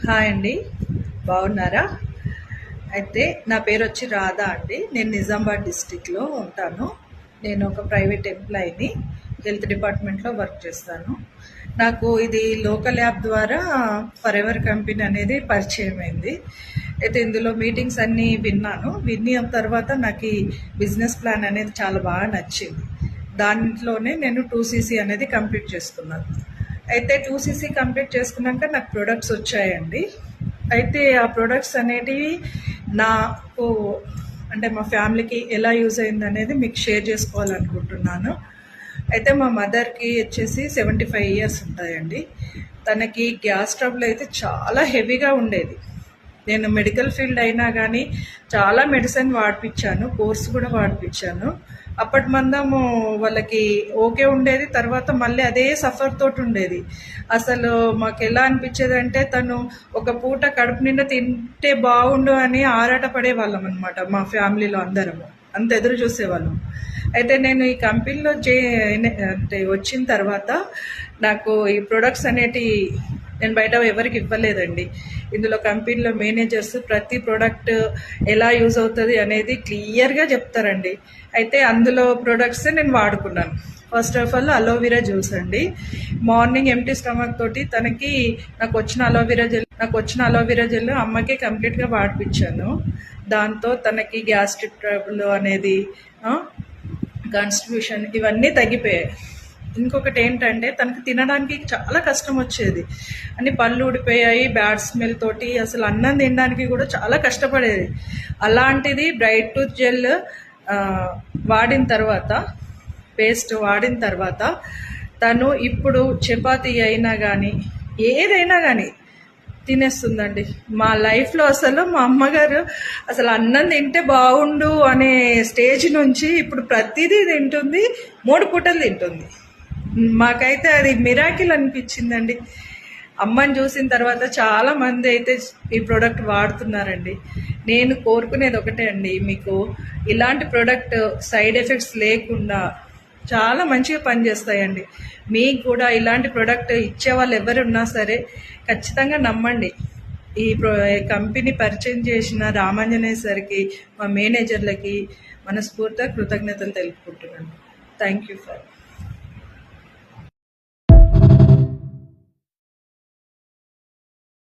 Hi అండి, బాగున్నారా? అయితే నా పేరు వచ్చి రాధా అండి. నేను నిజామాబాద్ డిస్టిక్లో ఉంటాను. నేను ఒక ప్రైవేట్ ఎంప్లాయీని, హెల్త్ డిపార్ట్మెంట్లో వర్క్ చేస్తాను. నాకు ఇది లోకల్ యాప్ ద్వారా ఫరెవర్ కంపెనీ అనేది పరిచయం అయింది. అయితే ఇందులో మీటింగ్స్ అన్నీ విన్న తర్వాత నాకు ఈ బిజినెస్ ప్లాన్ అనేది చాలా బాగా నచ్చింది. దాంట్లోనే నేను 2cc అనేది కంప్లీట్ చేసుకున్నాను. అయితే 2cc కంప్లీట్ చేసుకున్నాక నాకు ప్రొడక్ట్స్ వచ్చాయండి. అయితే ఆ ప్రొడక్ట్స్ అనేటివి నాకు అంటే మా ఫ్యామిలీకి ఎలా యూజ్ అయింది అనేది మీకు షేర్ చేసుకోవాలనుకుంటున్నాను. అయితే మా మదర్కి వచ్చేసి 75 ఇయర్స్ ఉంటాయండి. తనకి గ్యాస్ ట్రబుల్ అయితే చాలా హెవీగా ఉండేది. నేను మెడికల్ ఫీల్డ్ అయినా కానీ చాలా మెడిసిన్ వాడిపించాను, కోర్స్ కూడా వాడిపించాను. అప్పటి మందము వాళ్ళకి ఓకే ఉండేది, తర్వాత మళ్ళీ అదే సఫర్ తోటి ఉండేది. అసలు మాకు ఎలా అనిపించేది అంటే తను ఒక పూట కడుపు నిండా తింటే బాగుండు అని ఆరాట పడేవాళ్ళం అనమాట. మా ఫ్యామిలీలో అందరము అంత ఎదురు చూసేవాళ్ళం. అయితే నేను ఈ కంపెనీలో అంటే వచ్చిన తర్వాత నాకు ఈ ప్రొడక్ట్స్ అనేటి నేను బయట ఎవరికి ఇవ్వలేదండి. ఇందులో కంపెనీలో మేనేజర్స్ ప్రతి ప్రోడక్ట్ ఎలా యూజ్ అవుతుంది అనేది క్లియర్గా చెప్తారండి. అయితే అందులో ప్రొడక్ట్స్ నేను వాడుకున్నాను. First of all aloe vera juice అండి. మార్నింగ్ ఎంటీ స్టమక్ తోటి తనకి నాకు వచ్చిన అలోవెరా జెల్ అమ్మకి కంప్లీట్గా వాడిపించాను. దాంతో తనకి గ్యాస్ట్రిక్ ట్రబుల్ అనేది, కాన్స్టిట్యూషన్ ఇవన్నీ తగ్గిపోయాయి. ఇంకొకటి ఏంటంటే తనకు తినడానికి చాలా కష్టం వచ్చేది. అన్ని పళ్ళు ఊడిపోయాయి, బ్యాడ్ స్మెల్ తోటి అసలు అన్నం తినడానికి కూడా చాలా కష్టపడేది. అలాంటిది బ్రైట్ టూత్ జెల్ వాడిన తర్వాత, పేస్ట్ వాడిన తర్వాత తను ఇప్పుడు చపాతీ అయినా కానీ ఏదైనా కానీ తినేస్తుందండి. మా లైఫ్లో అసలు మా అమ్మగారు అసలు అన్నం తింటే బాగుండు అనే స్టేజ్ నుంచి ఇప్పుడు ప్రతిదీ తింటుంది, 3 పూటలు తింటుంది. మాకైతే అది మిరాకిల్ అనిపించిందండి. అమ్మని చూసిన తర్వాత చాలా మంది అయితే ఈ ప్రోడక్ట్ వాడుతున్నారండి. నేను కోరుకునేది ఒకటే అండి, మీకు ఇలాంటి ప్రోడక్ట్ సైడ్ ఎఫెక్ట్స్ లేకుండా చాలా మంచిగా పనిచేస్తాయండి. మీకు కూడా ఇలాంటి ప్రోడక్ట్ ఇచ్చే వాళ్ళు ఎవరున్నా సరే ఖచ్చితంగా నమ్మండి. ఈ కంపెనీ పరిచయం చేసిన రామాంజనేయ సార్కి, మా మేనేజర్లకి మనస్ఫూర్తిగా కృతజ్ఞతలు తెలుపుకుంటున్నాను. Thank you for